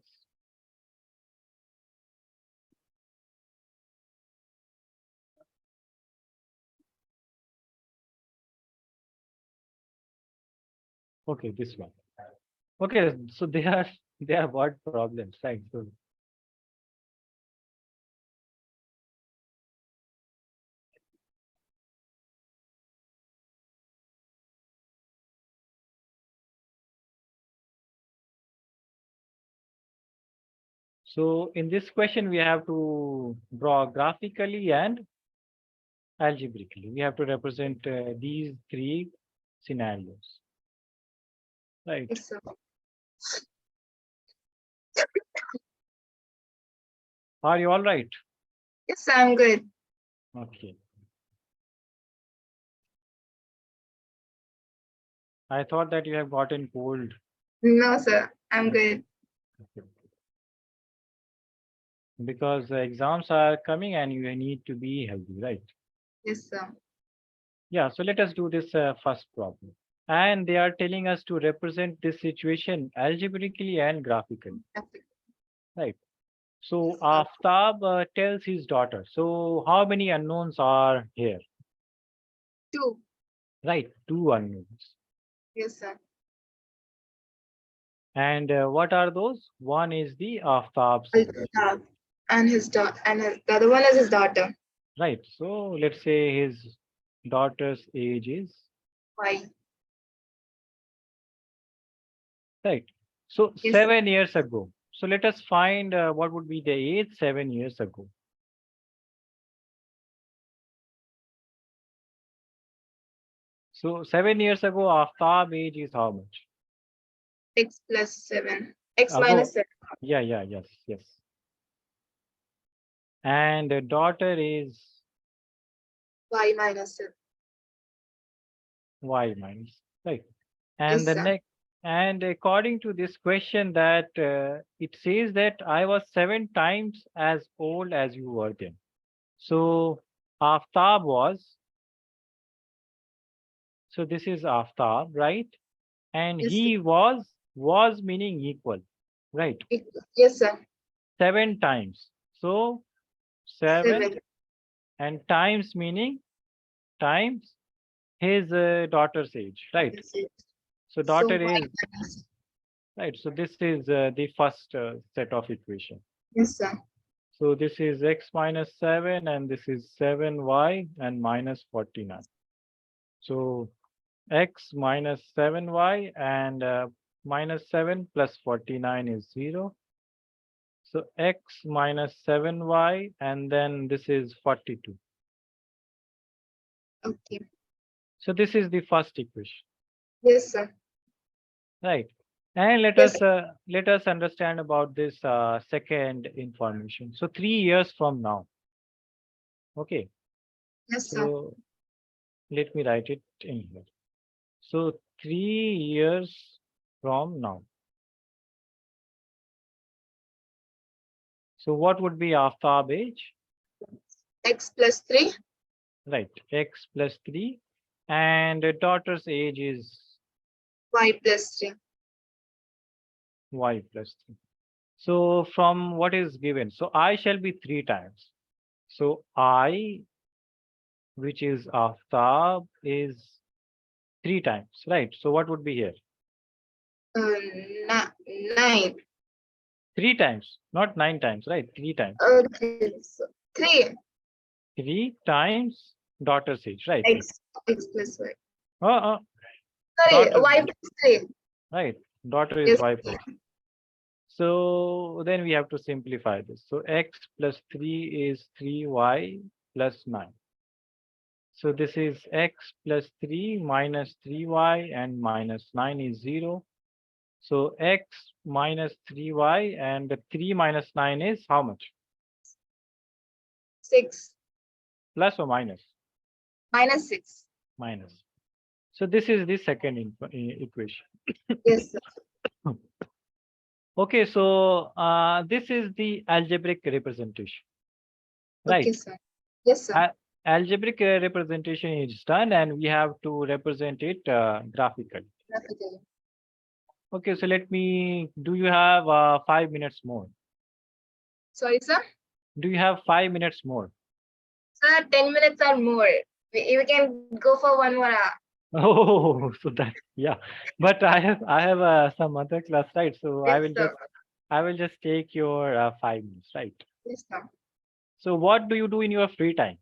Speaker 1: Okay, this one. Okay, so they are word problems, right? So in this question, we have to draw graphically and algebraically. We have to represent these 3 scenarios, right?
Speaker 2: Yes, sir.
Speaker 1: Are you all right?
Speaker 2: Yes, sir. I'm good.
Speaker 1: Okay. I thought that you have gotten cold.
Speaker 2: No, sir. I'm good.
Speaker 1: Because the exams are coming and you need to be healthy, right?
Speaker 2: Yes, sir.
Speaker 1: Yeah, so let us do this first problem. And they are telling us to represent this situation algebraically and graphically, right? So Aftab tells his daughter. So how many unknowns are here?
Speaker 2: 2.
Speaker 1: Right, 2 unknowns.
Speaker 2: Yes, sir.
Speaker 1: And what are those? One is the Aftab's age.
Speaker 2: Al-Kitab. And his daughter, the other one is his daughter.
Speaker 1: Right. So let's say his daughter's age is
Speaker 2: Why?
Speaker 1: right. So
Speaker 2: Yes, sir.
Speaker 1: 7 years ago. So let us find what would be the age 7 years ago. So 7 years ago, Aftab age is how much?
Speaker 2: X plus 7. X
Speaker 1: Ago.
Speaker 2: minus 7.
Speaker 1: Yeah, yes. And the daughter is
Speaker 2: Y minus 7.
Speaker 1: y minus, right?
Speaker 2: Yes,
Speaker 1: And the
Speaker 2: sir.
Speaker 1: next, and according to this question, that it says that I was 7 times as old as you were then. So Aftab was, so this is Aftab, right? And
Speaker 2: Yes,
Speaker 1: he was meaning equal, right?
Speaker 2: yes, sir.
Speaker 1: 7 times. So 7
Speaker 2: 7.
Speaker 1: and times meaning times his daughter's age, right?
Speaker 2: Yes, yes.
Speaker 1: So
Speaker 2: So
Speaker 1: daughter
Speaker 2: Y
Speaker 1: is
Speaker 2: minus.
Speaker 1: right. So this is the first set of equation.
Speaker 2: Yes, sir.
Speaker 1: So this is x minus 7 and this is 7y and minus 49. So x minus 7y and minus 7 plus 49 is 0. So x minus 7y, and then this is 42.
Speaker 2: Okay.
Speaker 1: So this is the first equation,
Speaker 2: Yes, sir.
Speaker 1: right? And
Speaker 2: Yes,
Speaker 1: let us understand about this second information. So 3 years from now, okay.
Speaker 2: yes, sir.
Speaker 1: So let me write it in here. So 3 years from now. So what would be Aftab age?
Speaker 2: X plus 3.
Speaker 1: Right, x plus 3. And the daughter's age is
Speaker 2: Y plus 3.
Speaker 1: y plus 3. So from what is given, so I shall be 3 times. So I, which is Aftab, is 3 times, right? So what would be here?
Speaker 2: 9.
Speaker 1: 3 times, not 9 times, right? 3 times.
Speaker 2: Okay. So 3.
Speaker 1: 3 times daughter's age, right?
Speaker 2: X plus Y.
Speaker 1: Uh,
Speaker 2: Sorry,
Speaker 1: daughter,
Speaker 2: Y plus 3.
Speaker 1: right? Daughter is
Speaker 2: Yes.
Speaker 1: y plus. So then we have to simplify this. So x plus 3 is 3y plus 9. So this is x plus 3 minus 3y and minus 9 is 0. So x minus 3y and the 3 minus 9 is how much?
Speaker 2: 6.
Speaker 1: Plus or minus?
Speaker 2: Minus 6.
Speaker 1: Minus. So this is the second equation.
Speaker 2: Yes, sir.
Speaker 1: Okay, so this is the algebraic representation, right?
Speaker 2: Okay, sir. Yes, sir.
Speaker 1: Algebraic representation is done and we have to represent it graphically.
Speaker 2: Graphically.
Speaker 1: Okay, so do you have 5 minutes more?
Speaker 2: Sorry, sir.
Speaker 1: Do you have 5 minutes more?
Speaker 2: Sir, 10 minutes or more. We can go for 1 more hour.
Speaker 1: Oh, so that, yeah. But I have some other class, right? So
Speaker 2: Yes, sir.
Speaker 1: I will just take your 5 minutes, right?
Speaker 2: Yes, sir.
Speaker 1: So what do you do in your free time?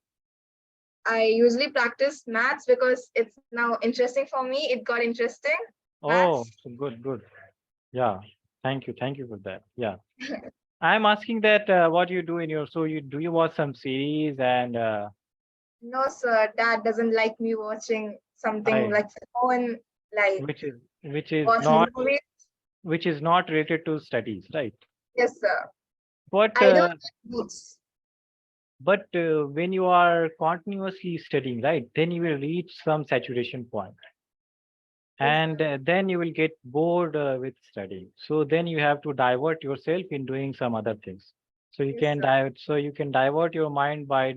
Speaker 2: I usually practice maths because it's now interesting for me. It got interesting.
Speaker 1: Oh,
Speaker 2: Maths.
Speaker 1: so good. Yeah, thank you for that. Yeah, I'm asking that what you do in your, so you watch some series and
Speaker 2: No, sir. Dad doesn't like me watching something
Speaker 1: I
Speaker 2: like phone, like
Speaker 1: which is which is
Speaker 2: watching
Speaker 1: not
Speaker 2: movies.
Speaker 1: which is not related to studies, right?
Speaker 2: Yes, sir.
Speaker 1: But
Speaker 2: I don't like books.
Speaker 1: when you are continuously studying, right, then you will reach some saturation point,
Speaker 2: Yes,
Speaker 1: and then you will get bored with studying. So then you have to divert yourself in doing some other things. So you
Speaker 2: yes,
Speaker 1: can
Speaker 2: sir.
Speaker 1: divert your mind by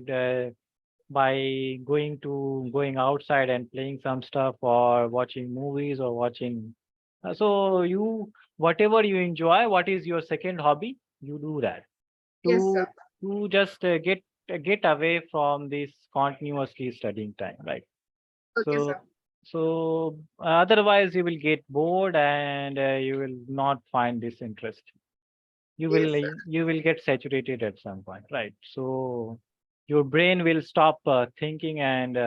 Speaker 1: going outside and playing some stuff or watching movies or watching. So you whatever you enjoy, what is your second hobby? You do that
Speaker 2: Yes,
Speaker 1: to
Speaker 2: sir.
Speaker 1: just get away from this continuously studying time, right?
Speaker 2: Okay,
Speaker 1: So
Speaker 2: sir.
Speaker 1: otherwise you will get bored and you will not find this interesting.
Speaker 2: Yes, sir.
Speaker 1: You will get saturated at some point, right? So your brain will stop thinking and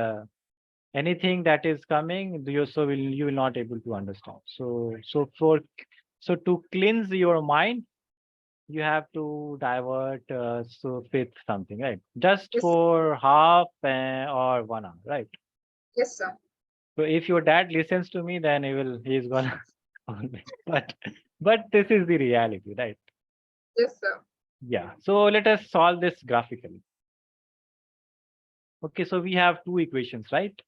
Speaker 1: anything that is coming you will not able to understand. So to cleanse your mind, you have to divert with something, right? Just
Speaker 2: Yes,
Speaker 1: for half or 1 hour, right?
Speaker 2: yes, sir.
Speaker 1: So if your dad listens to me, then he's gonna but this is the reality, right?
Speaker 2: Yes, sir.
Speaker 1: Yeah. So let us solve this graphically. Okay, so we have two equations, right?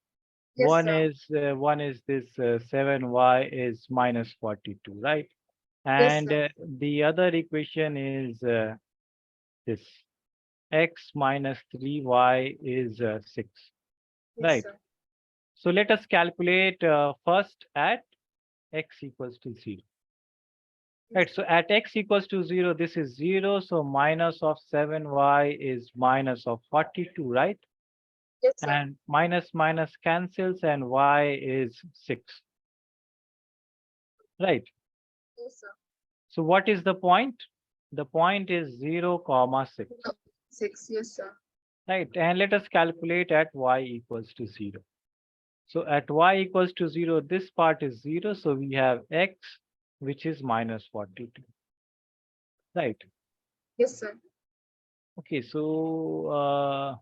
Speaker 2: Yes, sir.
Speaker 1: One is this 7y is minus 42, right?
Speaker 2: Yes,
Speaker 1: And
Speaker 2: sir.
Speaker 1: the other equation is this x minus 3y is 6,
Speaker 2: Yes,
Speaker 1: right?
Speaker 2: sir.
Speaker 1: So let us calculate first at x equals to 0. Right, so at x equals to 0, this is 0, so minus of 7y is minus of 42, right?
Speaker 2: Yes, sir.
Speaker 1: And minus minus cancels and y is 6, right?
Speaker 2: Yes, sir.
Speaker 1: So what is the point? The point is 0, comma 6,
Speaker 2: 6. Yes, sir.
Speaker 1: right? And let us calculate at y equals to 0. So at y equals to 0, this part is 0, so we have x which is minus 42. Right.
Speaker 2: Yes, sir.
Speaker 1: Okay, so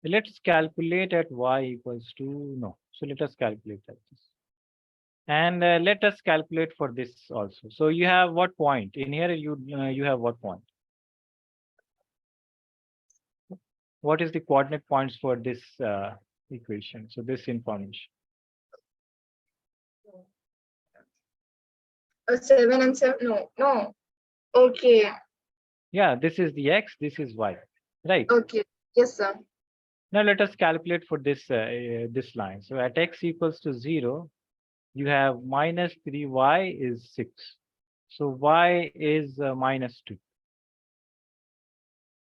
Speaker 1: let's calculate at y equals to, no. So let us calculate like this. And let us calculate for this also. So you have what point? In here you have what point? What is the coordinate points for this equation? So this information.
Speaker 2: 7 and 7. No, no. Okay.
Speaker 1: Yeah, this is the x, this is y. Right.
Speaker 2: Okay. Yes, sir.
Speaker 1: Now let us calculate for this this line. So at x equals to 0, you have minus 3y is 6. So y is minus 2.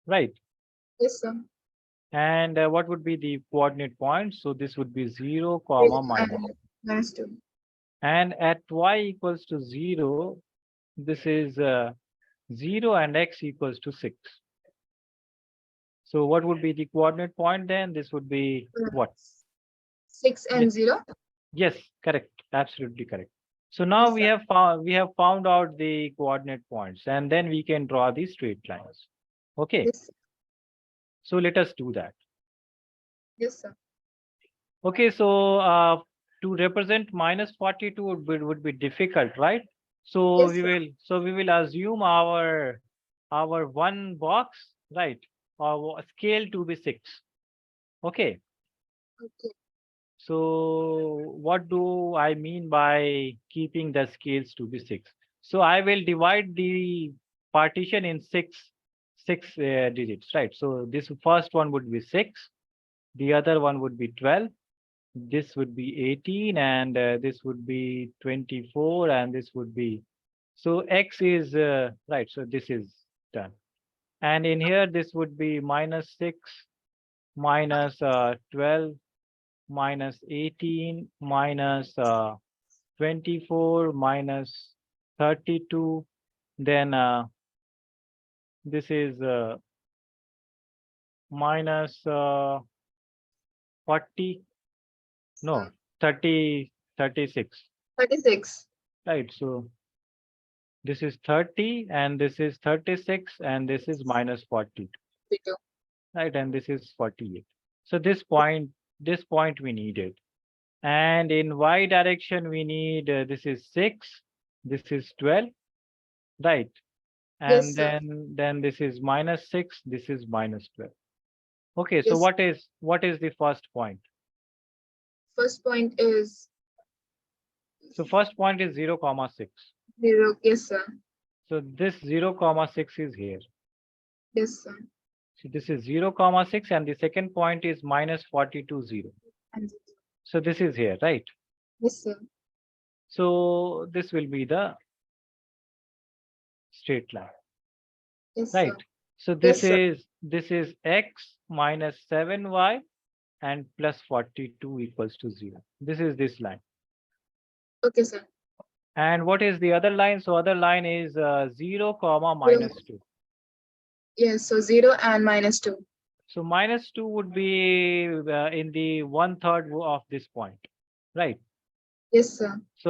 Speaker 1: Right.
Speaker 2: Yes, sir.
Speaker 1: And what would be the coordinate point? So this would be 0, comma, minus.
Speaker 2: Minus 2.
Speaker 1: And at y equals to 0, this is 0 and x equals to 6. So what would be the coordinate point then? This would be what?
Speaker 2: 6 and 0.
Speaker 1: Yes, correct. Absolutely correct. So now
Speaker 2: Yes,
Speaker 1: we have found out the coordinate points, and then we can draw the straight lines. Okay.
Speaker 2: Yes,
Speaker 1: So let us do that.
Speaker 2: yes, sir.
Speaker 1: Okay, so to represent minus 42 would be difficult, right? So
Speaker 2: Yes,
Speaker 1: we will assume our one box, right? Our scale to be 6. Okay.
Speaker 2: Okay.
Speaker 1: So what do I mean by keeping the scales to be 6? So I will divide the partition in six digits, right? So this first one would be 6, the other one would be 12, this would be 18, and this would be 24, and this would be, so x is right. So this is done, and in here this would be minus 6, minus 12, minus 18, minus 24, minus 32. Then this is minus 40. No, 30, 36.
Speaker 2: 36.
Speaker 1: Right. So this is 30, and this is 36, and this is minus 40.
Speaker 2: 32.
Speaker 1: Right. And this is 48. So this point we needed. And in y direction, we need this is 6, this is 12, right? And
Speaker 2: Yes, sir.
Speaker 1: then this is minus 6, this is minus 12. Okay, so
Speaker 2: Yes.
Speaker 1: what is the first point?
Speaker 2: First point is
Speaker 1: So first point is 0, comma 6.
Speaker 2: 0. Yes, sir.
Speaker 1: So this 0, comma 6 is here.
Speaker 2: Yes, sir.
Speaker 1: So this is 0, comma 6, and the second point is minus 42, 0.
Speaker 2: And
Speaker 1: So this is here, right?
Speaker 2: yes, sir.
Speaker 1: So this will be the straight line,
Speaker 2: Yes,
Speaker 1: right?
Speaker 2: sir.
Speaker 1: So
Speaker 2: Yes, sir.
Speaker 1: this is x minus 7y and plus 42 equals to 0. This is this line.
Speaker 2: Okay, sir.
Speaker 1: And what is the other line? So other line is 0, comma minus 2.
Speaker 2: Yes, so 0 and minus 2.
Speaker 1: So minus 2 would be in the 1/3 of this point, right?
Speaker 2: Yes, sir.
Speaker 1: So